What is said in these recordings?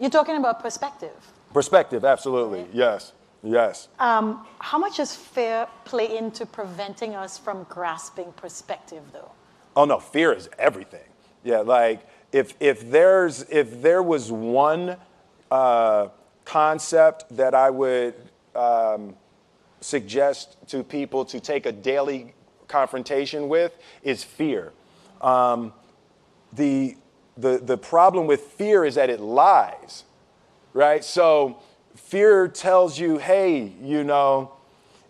You're talking about perspective. Perspective, absolutely. Right. Yes, yes. How much does fear play into preventing us from grasping perspective, though? Oh no, fear is everything. Yeah, like if there was one concept that I would suggest to people to take a daily confrontation with is fear. The problem with fear is that it lies, right? So fear tells you, hey, you know,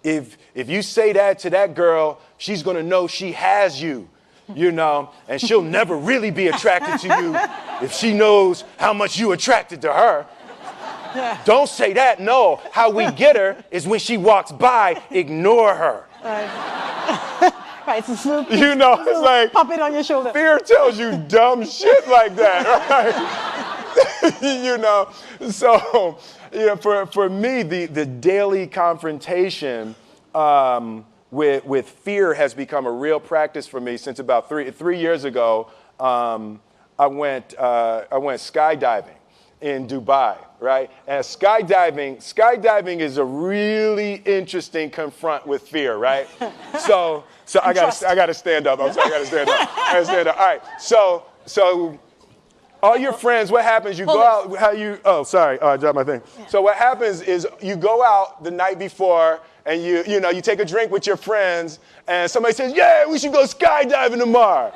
if you say that to that girl, she's gonna know she has you, you know, and she'll never really be attracted to you if she knows how much you attracted to her. Don't say that, no. How we get her is when she walks by, ignore her. Right, so you know, it's like, pop it on your shoulder. Fear tells you dumb shit like that, right? You know, so, you know, for me, the daily confrontation with fear has become a real practice for me since about three years ago. I went skydiving in Dubai, right? And skydiving is a really interesting confront with fear, right? So I gotta stand up. I'm sorry, I gotta stand up. All right. So all your friends, what happens? You go out. I dropped my thing. Yeah. So what happens is you go out the night before and you take a drink with your friends, and somebody says, "Yeah, we should go skydiving tomorrow."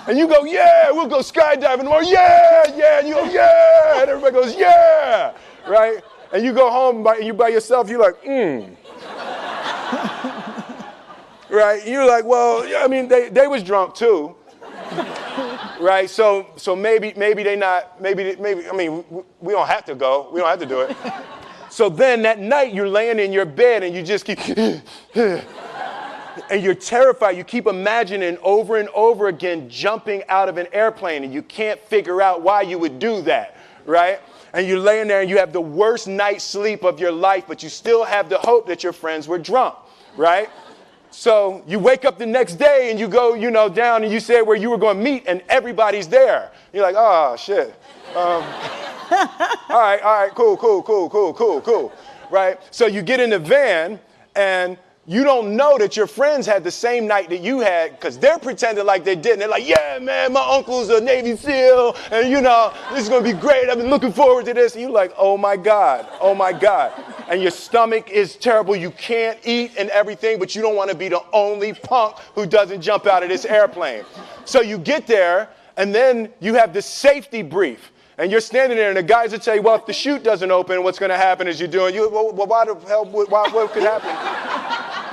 And you go, "Yeah, we'll go skydiving tomorrow." Yeah, and you go, "Yeah," and everybody goes, "Yeah," right? And you go home and you by yourself. You're like, right? You're like, well, I mean, they was drunk too, right? So maybe they not. Maybe. I mean, we don't have to go. We don't have to do it. So then that night you're laying in your bed and you just keep. And you're terrified. You keep imagining over and over again jumping out of an airplane, and you can't figure out why you would do that, right? And you're laying there and you have the worst night's sleep of your life, but you still have the hope that your friends were drunk, right? So you wake up the next day and you go, down and you say where you were going to meet, and everybody's there. You're like, oh, shit. All right, cool, right? So you get in the van and you don't know that your friends had the same night that you had because they're pretending like they didn't. They're like, yeah, man, my uncle's a Navy SEAL, and this is going to be great. I've been looking forward to this. And you're like, oh my God. And your stomach is terrible. You can't eat and everything, but you don't want to be the only punk who doesn't jump out of this airplane. So you get there, and then you have the safety brief. And you're standing there, and the guys will tell you, well, if the chute doesn't open, what's going to happen is you're doing, well, why the hell, what could happen?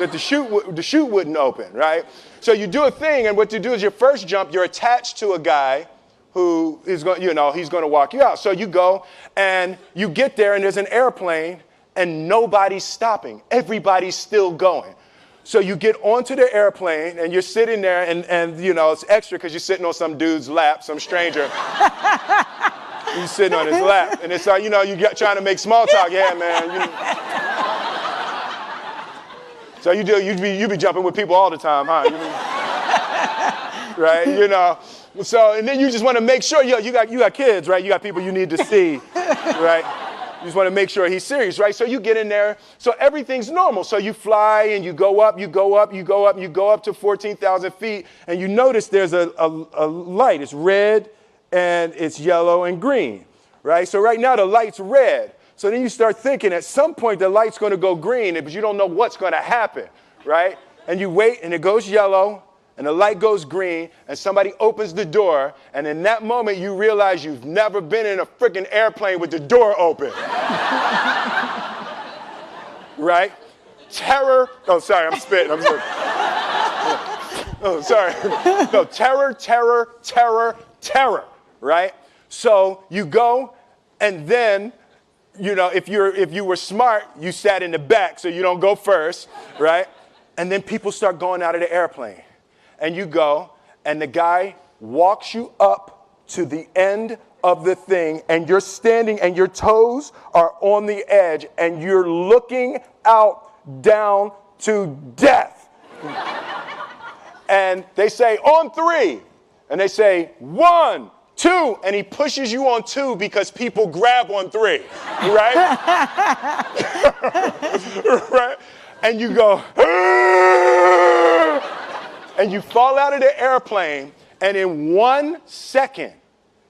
That the chute wouldn't open, right? So you do a thing, and what you do is your first jump, you're attached to a guy who is going, he's going to walk you out. So you go, and you get there, and there's an airplane, and nobody's stopping. Everybody's still going. So you get onto the airplane, and you're sitting there, and it's extra because you're sitting on some dude's lap, some stranger. You're sitting on his lap, and it's like, you're trying to make small talk. Yeah, man. So you be jumping with people all the time, huh? Right? So, and then you just want to make sure, you got kids, right? You got people you need to see, right? You just want to make sure he's serious, right? So you get in there. So everything's normal. So you fly and you go up to 14,000 feet, and you notice there's a light. It's red, and it's yellow and green, right? So right now the light's red. So then you start thinking at some point the light's going to go green, but you don't know what's going to happen, right? And you wait, and it goes yellow, and the light goes green, and somebody opens the door, and in that moment you realize you've never been in a freaking airplane with the door open. Right? Terror. Oh, sorry, I'm spitting. Oh, sorry. No, terror, right? So you go, and then, if you were smart, you sat in the back so you don't go first, right? And then people start going out of the airplane. And you go, and the guy walks you up to the end of the thing, and you're standing, and your toes are on the edge, and you're looking out down to death. And they say, on three. And they say, 1, 2, and he pushes you on 2 because people grab on 3, right? Right? And you go, and you fall out of the airplane, and in 1 second,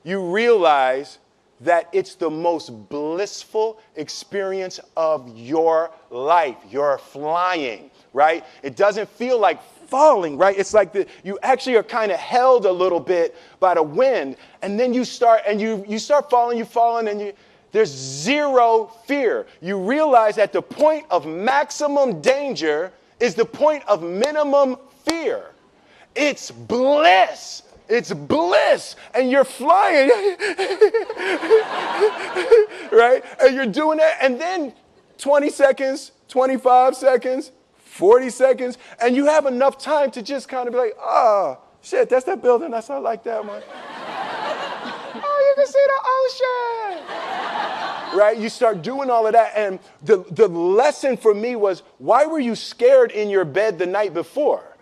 you realize that it's the most blissful experience of your life. You're flying, right? It doesn't feel like falling, right? It's like you actually are kind of held a little bit by the wind, and then you start falling, and there's zero fear. You realize that the point of maximum danger is the point of minimum fear. It's bliss. It's bliss, and you're flying, right? And you're doing that, and then 20 seconds, 25 seconds, 40 seconds, and you have enough time to just kind of be like, oh, shit, that's that building. I like that one. Oh, you can see the ocean. Right? You start doing all of that, and the lesson for me was, why were you scared in your bed the night before?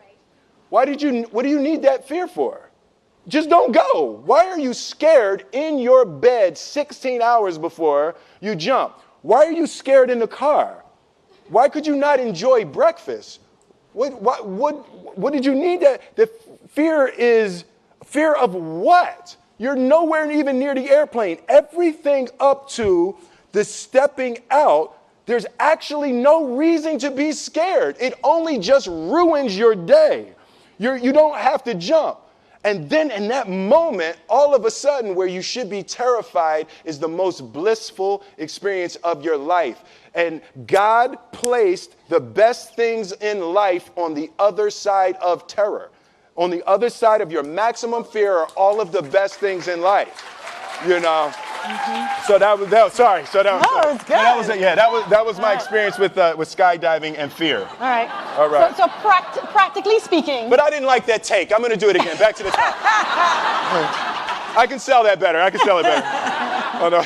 What do you need that fear for? Just don't go. Why are you scared in your bed 16 hours before you jump? Why are you scared in the car? Why could you not enjoy breakfast? What did you need that? The fear is fear of what? You're nowhere even near the airplane. Everything up to the stepping out, there's actually no reason to be scared. It only just ruins your day. You don't have to jump. And then in that moment, all of a sudden, where you should be terrified is the most blissful experience of your life. And God placed the best things in life on the other side of terror. On the other side of your maximum fear are all of the best things in life. You know? Mm-hmm. So that was sorry. So that was, no, it's good. That was my experience with skydiving and fear. All right. All right. So practically speaking. But I didn't like that take. I'm going to do it again. Back to the top. I can sell that better. Oh, no.